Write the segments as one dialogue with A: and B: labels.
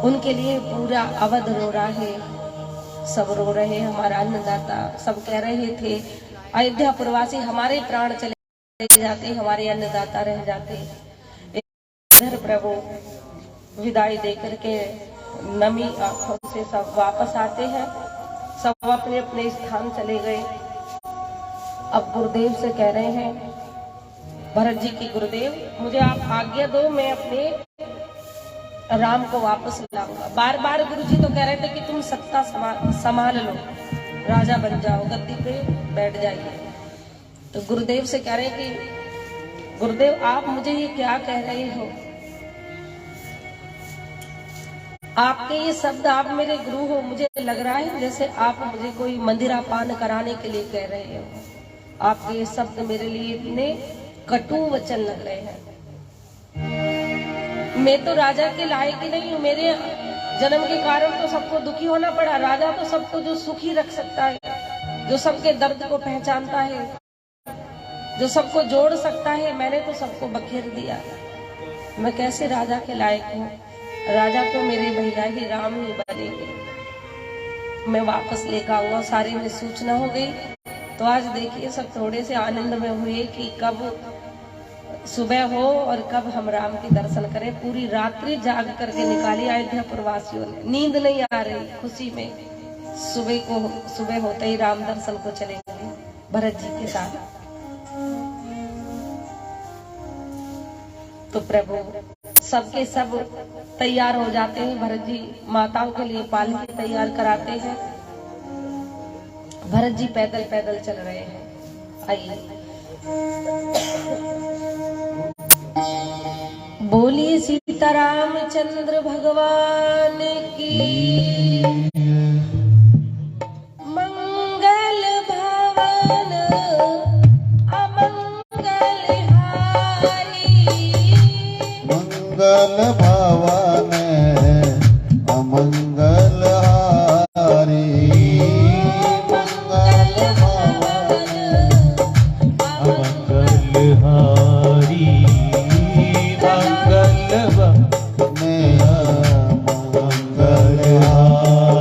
A: उनके लिए पूरा अवध रो रहा है, सब रो रहे, हमारा अन्नदाता। सब कह रहे थे अयोध्या पुरवासी हमारे प्राण चले जाते, हमारे अन्नदाता रह जाते। इधर प्रभु विदाई देकर के नमी आंखों से सब वापस आते हैं, सब अपने अपने स्थान चले गए। अब गुरुदेव से कह रहे हैं भरत जी की, गुरुदेव मुझे आप आज्ञा दो, मैं अपने राम को वापस लाऊंगा। बार बार गुरु जी तो कह रहे थे कि तुम सत्ता संभाल लो, राजा बन जाओ, गद्दी पे बैठ जाइए। तो गुरुदेव से कह रहे हैं कि गुरुदेव आप मुझे ये क्या कह रहे हो? आपके ये शब्द, आप मेरे गुरु हो, मुझे लग रहा है जैसे आप मुझे कोई मंदिरा पान कराने के लिए कह रहे हो। आपके ये शब्द मेरे लिए इतने कटु वचन लग रहे हैं। मैं तो राजा के लायक ही नहीं हूँ, मेरे जन्म के कारण तो सबको दुखी होना पड़ा। राजा तो सबको जो सुखी रख सकता है, जो सबके दर्द को पहचानता है, जो सबको जोड़ सकता है, मैंने तो सबको बखेर दिया। मैं कैसे राजा के लायक हूँ? राजा तो मेरे भैया ही राम ही बनेंगे। मैं वापस लेकर आऊंगा। सारी में सूचना हो गई। तो आज देखिए सब थोड़े से आनंद में हुए कि कब सुबह हो और कब हम राम के दर्शन करें। पूरी रात्रि जाग करके निकाली अयोध्या प्रवासियों ने, नींद नहीं आ रही खुशी में। सुबह होते ही राम दर्शन को चले गए भरत जी के साथ। तो प्रभु सबके सब तैयार हो जाते हैं। भरत जी माताओं के लिए पालकी तैयार कराते हैं। भरत जी पैदल पैदल चल रहे हैं। आइए बोलिए सीताराम चंद्र भगवान की। मंगल भवन अमंगल हारी,
B: मंगल भवन अमंगल हारी, मंगल भवन अमंगल हारी, मंगल भवन अमंगल हारी।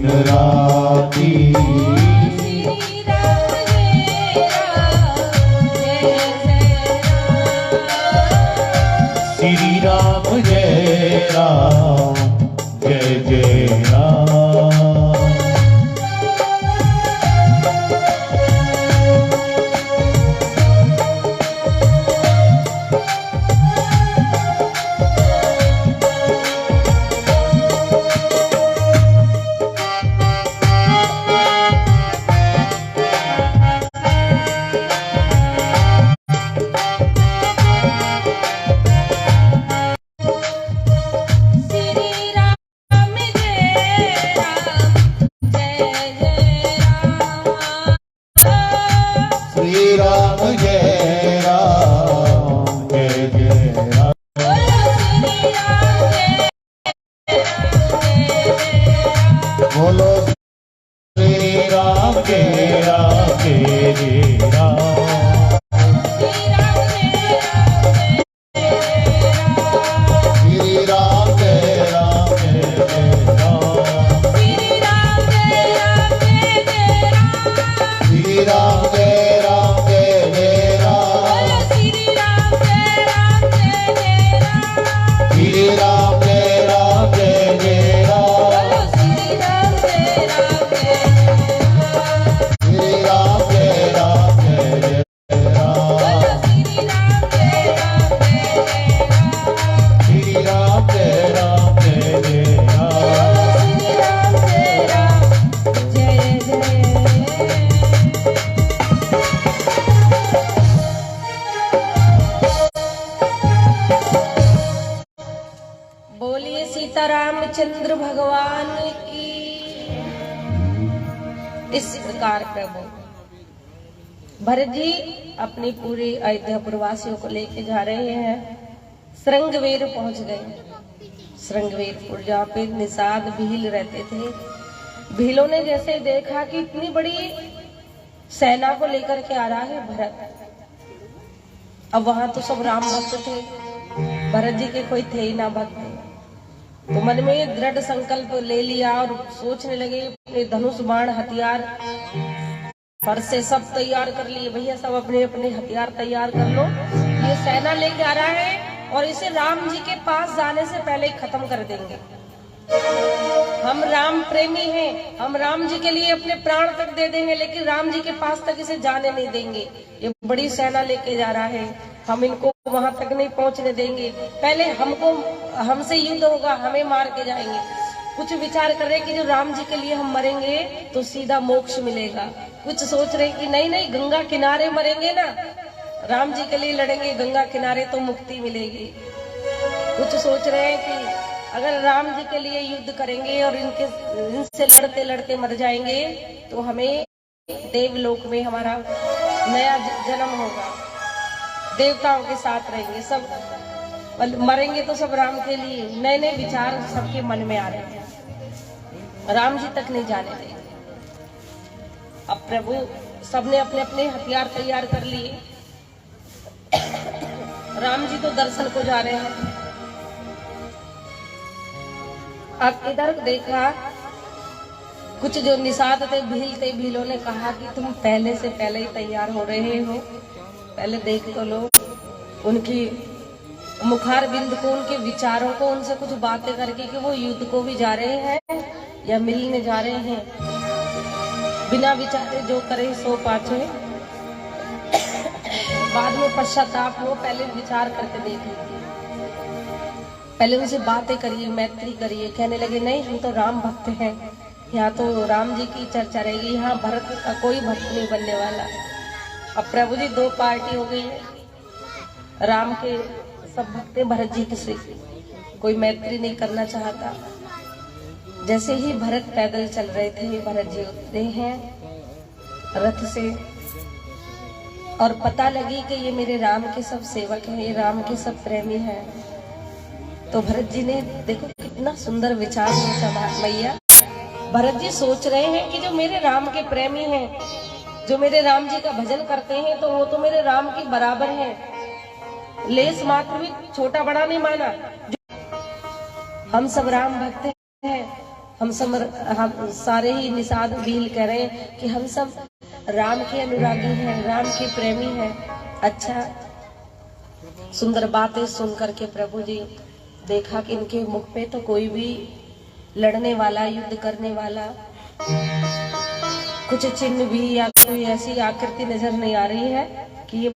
B: दिन राती
A: श्री राम जय राम जय जय राम।
B: श्री राम जय राम जय जय राम।
A: श्री राम जय राम जय जय राम।
B: श्री राम जय राम जय जय राम।
A: बोलो श्री राम जय राम जय जय राम।
B: बोलो श्री राम जय राम जय राम।
A: श्री राम जय राम जय जय राम।
B: श्री राम जय राम जय जय राम।
A: श्री राम जय राम जय जय राम।
B: श्री राम जय राम जय जय राम।
A: श्री राम जय राम जय जय राम।
B: श्री राम जय राम जय जय राम।
A: श्री राम जय राम जय जय राम।
B: श्री राम जय राम जय जय राम।
A: श्री राम जय राम जय जय। बोलिए सीतारामचंद्र भगवान की। इस प्रकार प्रभु भरत जी अपनी पूरी अयोध्या प्रवासियों को लेके जा रहे हैं। श्रृंगवेर पहुंच गए। श्रृंगवेरपुर जहाँ पे निषाद भील रहते थे। भीलों ने जैसे देखा कि इतनी बड़ी सेना को लेकर के आ रहा है भरत। अब वहां तो सब राम भक्त थे, भरत जी के कोई थे ही ना भक्त। तो मन में दृढ़ संकल्प ले लिया और सोचने लगे अपने धनुष बाण हथियार फर से सब तैयार कर लिए। भैया सब अपने अपने हथियार तैयार कर लो, ये सेना लेके आ रहा है और इसे राम जी के पास जाने से पहले ही खत्म कर देंगे। हम राम प्रेमी हैं, हम राम जी के लिए अपने प्राण तक दे देंगे, लेकिन राम जी के पास तक इसे जाने नहीं देंगे। ये बड़ी सेना लेके जा रहा है, हम इनको वहां तक नहीं पहुंचने देंगे। पहले हमसे युद्ध होगा, हमें मार के जाएंगे। कुछ विचार कर रहे कि जो राम जी के लिए हम मरेंगे तो सीधा मोक्ष मिलेगा। कुछ सोच रहे कि नहीं नहीं, गंगा किनारे मरेंगे ना, राम जी के लिए लड़ेंगे गंगा किनारे तो मुक्ति मिलेगी। कुछ सोच रहे हैं कि अगर राम जी के लिए युद्ध करेंगे और इनसे लड़ते लड़ते मर जाएंगे तो हमें देवलोक में हमारा नया जन्म होगा, देवताओं के साथ रहेंगे, सब मरेंगे तो सब राम के लिए। नए नए विचार सबके मन में आ रहे हैं, राम जी तक नहीं जाने देंगे। अब प्रभु सबने अपने अपने हथियार तैयार कर लिए। राम जी तो दर्शन को जा रहे हैं। अब इधर देखा, कुछ जो निषाद थे, भील थे, भीलों ने कहा कि तुम पहले से पहले ही तैयार हो रहे हो, पहले देख तो लो उनकी मुखार बिंद को, उनके विचारों को, उनसे कुछ बातें करके कि वो युद्ध को भी जा रहे हैं या मिलने जा रहे हैं। बिना विचारे जो करे सो पाछे, बाद में पश्चाताप हो, पहले विचार करके देख लीजिए। पहले उनसे बातें करिए, मैत्री करिए। कहने लगे नहीं, हम तो राम भक्त हैं, यहाँ तो राम जी की चर्चा रहेगी, यहाँ भरत का कोई भक्त नहीं बनने वाला। अब प्रभु जी दो पार्टी हो गई है, राम के सब भक्त भरत जी की से कोई मैत्री नहीं करना चाहता। जैसे ही भरत पैदल चल रहे थे, भरत जी उतरे हैं रथ से और पता लगी कि ये मेरे राम के सब सेवक हैं, ये राम के सब प्रेमी हैं। तो भरत जी ने देखो कितना सुंदर विचार है मैया। भरत जी सोच रहे हैं कि जो मेरे राम के प्रेमी हैं, जो मेरे राम जी का भजन करते हैं, तो वो तो मेरे राम के बराबर हैं, लेस मात्र भी छोटा बड़ा नहीं माना। हम सब राम भक्त हैं, हम सारे ही निषाद भील कह रहे हैं कि हम सब राम के अनुरागी हैं, राम के प्रेमी हैं। अच्छा, सुंदर बातें सुन करके प्रभु जी देखा कि इनके मुख पे तो कोई भी लड़ने वाला, युद्ध करने वाला कुछ चिन्ह भी या कोई ऐसी आकृति नजर नहीं आ रही है कि ये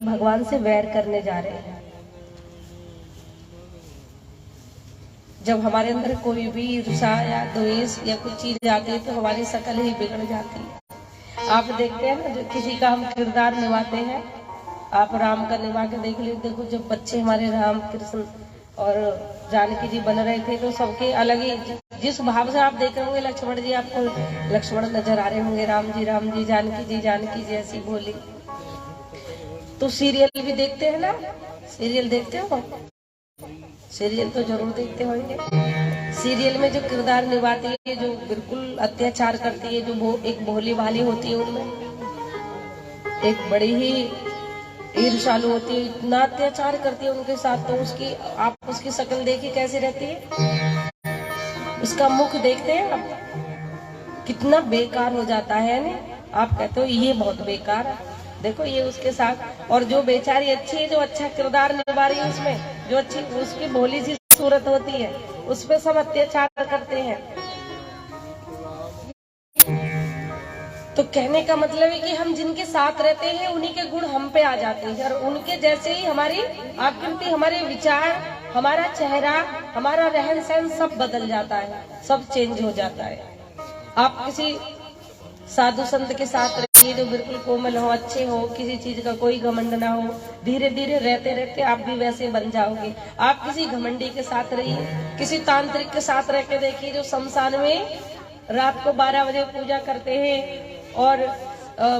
A: भगवान से वैर करने जा रहे हैं। जब हमारे अंदर कोई भी ईर्ष्या या द्वेष या कुछ चीज आती है तो हमारी शकल ही बिगड़ जाती है। आप देखते हैं ना, जो किसी का हम किरदार निभाते हैं, आप राम का निभा के देख लीजिए। देखो, जब बच्चे हमारे राम कृष्ण और जानकी जी बन रहे थे तो सबके अलग ही, जिस भाव से आप देख रहे होंगे, लक्ष्मण जी आपको लक्ष्मण नजर आ रहे होंगे, राम जी, जानकी जी ऐसी बोली। तो सीरियल भी देखते हैं ना, सीरियल देखते हो? सीरियल तो जरूर देखते होंगे। सीरियल में जो किरदार निभाती है, जो बिल्कुल अत्याचार करती है, जो वो एक भोली भाली होती है, उनमें एक बड़ी ही ईर्ष्यालु होती है, इतना अत्याचार करती है उनके साथ। तो आप उसकी शक्ल देखिए कैसी रहती है, उसका मुख देखते हैं आप, कितना बेकार हो जाता है ना। आप कहते हो ये बहुत बेकार है, देखो ये उसके साथ। और जो बेचारी अच्छी है, जो अच्छा किरदार निभा रही है, उसमें जो अच्छी उसकी भोली सी सूरत होती है, उस पे सब अत्याचार करते हैं। तो कहने का मतलब है कि हम जिनके साथ रहते हैं उन्हीं के गुण हम पे आ जाते हैं, और उनके जैसे ही हमारी आकृति, हमारे विचार, हमारा चेहरा, हमारा रहन सहन सब बदल जाता है, सब चेंज हो जाता है। आप किसी साधु संत के साथ रहिए जो बिल्कुल कोमल हो, अच्छे हो, किसी चीज का कोई घमंड ना हो, धीरे धीरे रहते रहते आप भी वैसे बन जाओगे। आप किसी घमंडी के साथ रहिए, किसी तांत्रिक के साथ रह के देखिए जो शमशान में रात को 12 बजे पूजा करते हैं और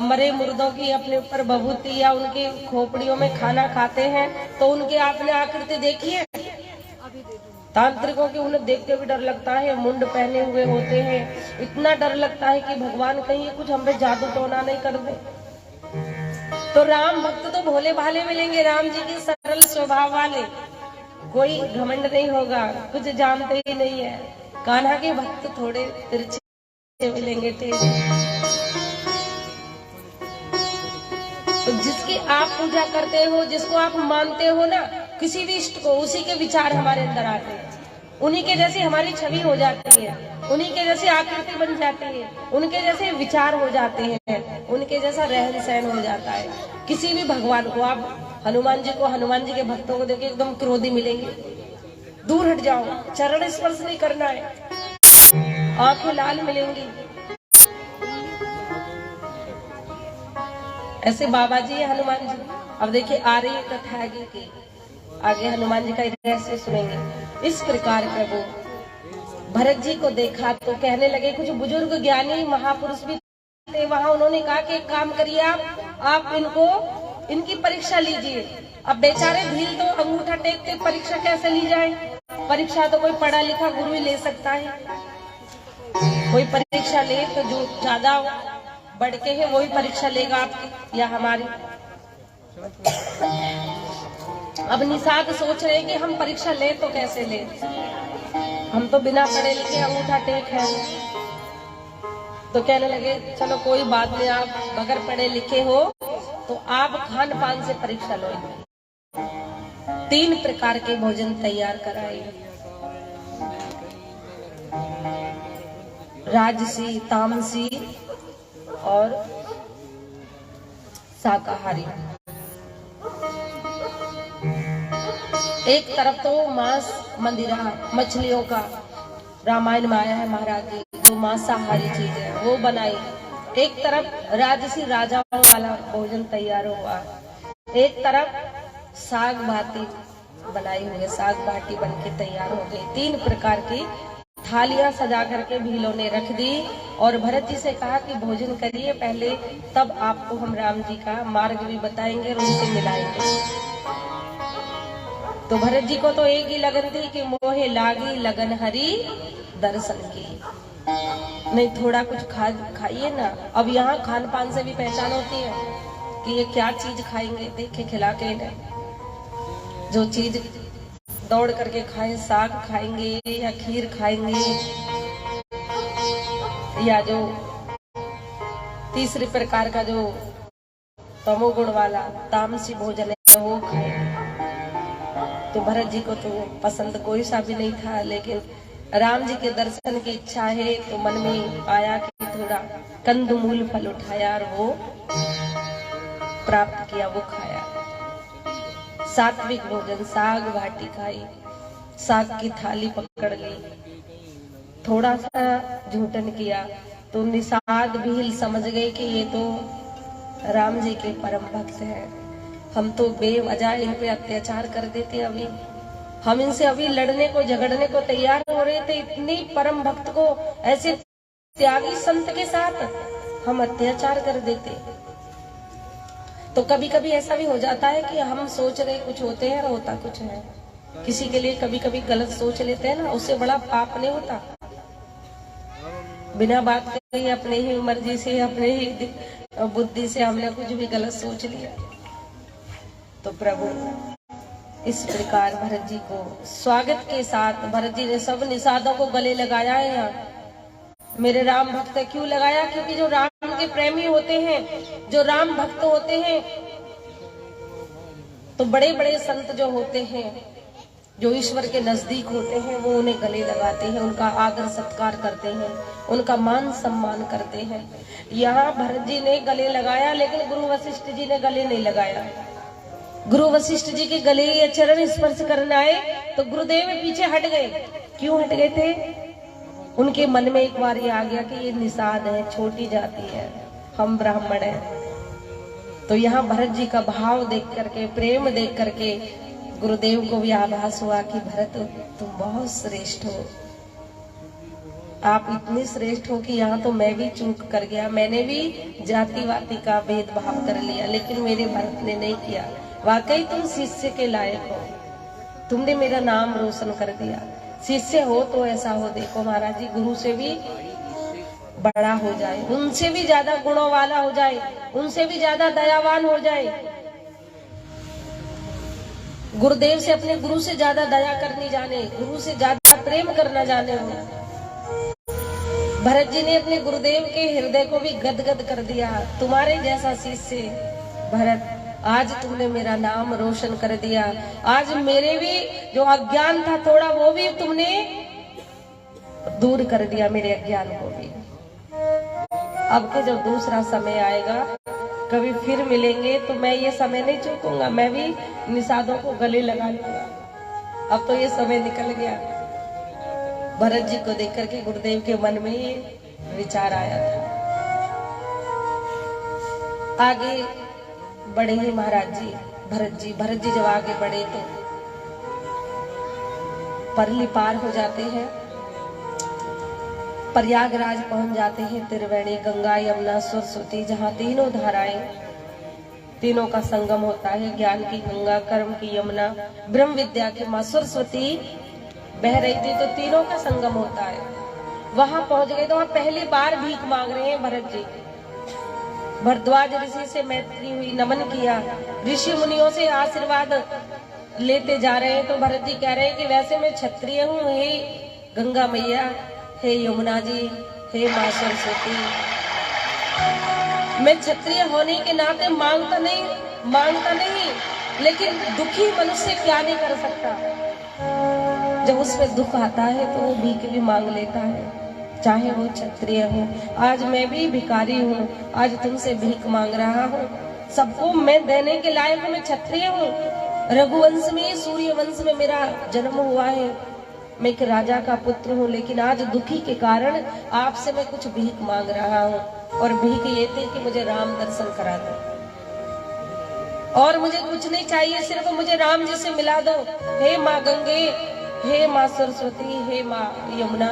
A: मरे मुर्दों की अपने ऊपर भभूति या उनकी खोपड़ियों में खाना खाते हैं, तो उनके आपने आकृति देखी है? तांत्रिकों की उन्हें देख के भी डर लगता है, मुंड पहने हुए होते हैं, इतना डर लगता है कि भगवान कहीं कुछ हम पे जादू टोना नहीं कर दे। तो राम भक्त तो भोले भाले मिलेंगे, राम जी की सरल स्वभाव वाले, कोई घमंड नहीं होगा, कुछ जानते ही नहीं है। कान्हा के भक्त थोड़े तिरछे मिलेंगे, तेज। तो जिसकी आप पूजा करते हो, जिसको आप मानते हो ना, किसी भी इष्ट को, उसी के विचार हमारे अंदर आते हैं, उन्हीं के जैसी हमारी छवि हो जाती है, उन्हीं के जैसी आकृति बन जाती है, उनके जैसे विचार हो जाते हैं, उनके जैसा रहन सहन हो जाता है। किसी भी भगवान को, आप हनुमान जी को, हनुमान जी के भक्तों को देखिए एकदम क्रोधी मिलेंगे, दूर हट जाओ, चरण स्पर्श नहीं करना है, आंखें लाल मिलेंगी। ऐसे बाबा जी है हनुमान जी। अब देखिए आ रही है कथा आगे की, आगे हनुमान जी का रहस्य सुनेंगे। इस प्रकार प्रभु भरत जी को देखा तो कहने लगे, कुछ बुजुर्ग ज्ञानी महापुरुष भी थे वहां, उन्होंने कहा कि एक काम करिए, आप इनकी परीक्षा लीजिए। अब बेचारे भील तो अंगूठा टेकते, परीक्षा कैसे ली जाए? परीक्षा तो कोई पढ़ा लिखा गुरु ही ले सकता है। कोई परीक्षा ले तो जो ज्यादा बढ़ के है वही परीक्षा लेगा आपकी या हमारी। अब निषाद सोच रहे हैं कि हम परीक्षा ले तो कैसे ले, हम तो बिना पढ़े लिखे अंगूठा टेक है। तो कहने लगे चलो कोई बात नहीं, आप अगर पढ़े लिखे हो तो आप खान पान से परीक्षा लो। 3 प्रकार के भोजन तैयार कराए, राजसी, तामसी और शाकाहारी। एक तरफ तो मांस मंदिरा, मछलियों का, रामायण में आया है महाराज जी, जो मांसाहारी चीज है वो बनाई। एक तरफ राजसी राजाओं वाला भोजन तैयार हुआ, एक तरफ साग भाती बनाई हुई, साग बाटी बनके तैयार हो गई। 3 प्रकार की थालियां सजा करके भीलों ने रख दी और भरत जी से कहा कि भोजन करिए पहले, तब आपको हम राम जी का मार्ग भी बताएंगे और उनसे मिलाएंगे। तो भरत जी को तो एक ही लगन थी कि मोहे लागी लगन हरी दर्शन की, नहीं थोड़ा कुछ खाइए ना। अब यहाँ खान पान से भी पहचान होती है कि ये क्या चीज खाएंगे, देखे खिला के इन्हें जो चीज दौड़ करके खाएं, साग खाएंगे या खीर खाएंगे या जो तीसरे प्रकार का जो तमोगुण वाला तामसी भोजन है वो खाए। तो भरत जी को तो पसंद कोई सा भी नहीं था, लेकिन राम जी के दर्शन की इच्छा है तो मन में आया कि थोड़ा कंदमूल फल उठाया और वो प्राप्त किया, वो खाया। सात्विक भोजन, साग भाटी खाई, साग की थाली पकड़ ली, थोड़ा सा झूठन किया तो निषाद भील समझ गए कि ये तो राम जी के परम भक्त हैं, हम तो बेवजह इन पे अत्याचार कर देते, अभी हम इनसे अभी लड़ने को झगड़ने को तैयार हो रहे थे, इतनी परम भक्त को ऐसे त्यागी संत के साथ हम अत्याचार कर देते। तो कभी कभी ऐसा भी हो जाता है कि हम सोच रहे कुछ होते हैं और होता कुछ है। किसी के लिए कभी कभी गलत सोच लेते हैं ना, उससे बड़ा पाप नहीं होता। बिना बात कही अपने ही मर्जी से, अपने ही बुद्धि से हमने कुछ भी गलत सोच लिया। तो प्रभु इस प्रकार भरत जी को स्वागत के साथ भरत जी ने सब निषादों को गले लगाया है। यहाँ मेरे राम भक्त क्यों लगाया? क्योंकि जो राम के प्रेमी होते हैं, जो राम भक्त होते हैं, तो बड़े बड़े संत जो होते हैं, जो ईश्वर के नजदीक होते हैं, वो उन्हें गले लगाते हैं, उनका आदर सत्कार करते हैं, उनका मान सम्मान करते हैं। यहाँ भरत जी ने गले लगाया, लेकिन गुरु वशिष्ठ जी ने गले नहीं लगाया। गुरु वशिष्ठ जी के गले या चरण स्पर्श करने आए तो गुरुदेव पीछे हट गए। क्यों हट गए थे? उनके मन में एक बार ये आ गया कि ये निषाद है, छोटी जाति है, हम ब्राह्मण हैं। तो यहाँ भरत जी का भाव देख करके, प्रेम देख करके गुरुदेव को भी आभास हुआ कि भरत तुम बहुत श्रेष्ठ हो, आप इतने श्रेष्ठ हो कि यहाँ तो मैं भी चूक कर गया, मैंने भी जातिवादी का भेदभाव कर लिया, लेकिन मेरे भरत ने नहीं किया। वाकई तुम शिष्य के लायक हो, तुमने मेरा नाम रोशन कर दिया। शिष्य हो तो ऐसा हो, देखो महाराज जी, गुरु से भी बड़ा हो जाए, उनसे भी ज्यादा गुणों वाला हो जाए, उनसे भी ज्यादा दयावान हो जाए, गुरुदेव से, अपने गुरु से ज्यादा दया करनी जाने, गुरु से ज्यादा प्रेम करना जाने हो। भरत जी ने अपने गुरुदेव के हृदय को भी गदगद कर दिया। तुम्हारे जैसा शिष्य भरत, आज तुमने मेरा नाम रोशन कर दिया, आज मेरे भी जो अज्ञान था थोड़ा, वो भी तुमने दूर कर दिया, मेरे अज्ञान को भी। अब के जब दूसरा समय आएगा, कभी फिर मिलेंगे, तो मैं ये समय नहीं चूकूंगा, मैं भी निषादों को गले लगा लूंगा। अब तो ये समय निकल गया। भरत जी को देख करके गुरुदेव के मन में ये विचार आया था। आगे बढ़े ही महाराज जी, भरत जी जब आगे बढ़े तो परली पार हो जाते हैं, प्रयागराज पहुंच जाते हैं। त्रिवेणी, गंगा, यमुना, सरस्वती, जहाँ तीनों धाराएं, तीनों का संगम होता है। ज्ञान की गंगा, कर्म की यमुना, ब्रह्म विद्या की माँ सरस्वती बह रही थी, तो तीनों का संगम होता है। वहां पहुंच गए तो वहां पहली बार भीख मांग रहे हैं भरत जी। भरद्वाज ऋषि से मैत्री हुई, नमन किया, ऋषि मुनियों से आशीर्वाद लेते जा रहे हैं। तो भरत जी कह रहे हैं कि वैसे मैं क्षत्रिय हूँ, हे गंगा मैया, हे यमुना जी, हे माँ सरस्वती, मैं क्षत्रिय होने के नाते मांगता नहीं, लेकिन दुखी मनुष्य क्या नहीं कर सकता। जब उसमें दुख आता है तो वो भीख भी मांग लेता है, चाहे वो क्षत्रिय हो। आज मैं भी भिखारी हूँ, आज तुमसे भीख मांग रहा हूँ, सबको मैं देने के लायक, मैं क्षत्रिय हूँ, रघुवंश में, सूर्य वंश में मेरा जन्म हुआ है, मैं एक राजा का पुत्र हूँ, लेकिन आज दुखी के कारण आपसे मैं कुछ भीख मांग रहा हूँ। और भीख ये थी कि मुझे राम दर्शन करा दो, और मुझे कुछ नहीं चाहिए, सिर्फ मुझे राम जी से मिला दो। हे माँ गंगे, हे माँ सरस्वती, हे माँ यमुना,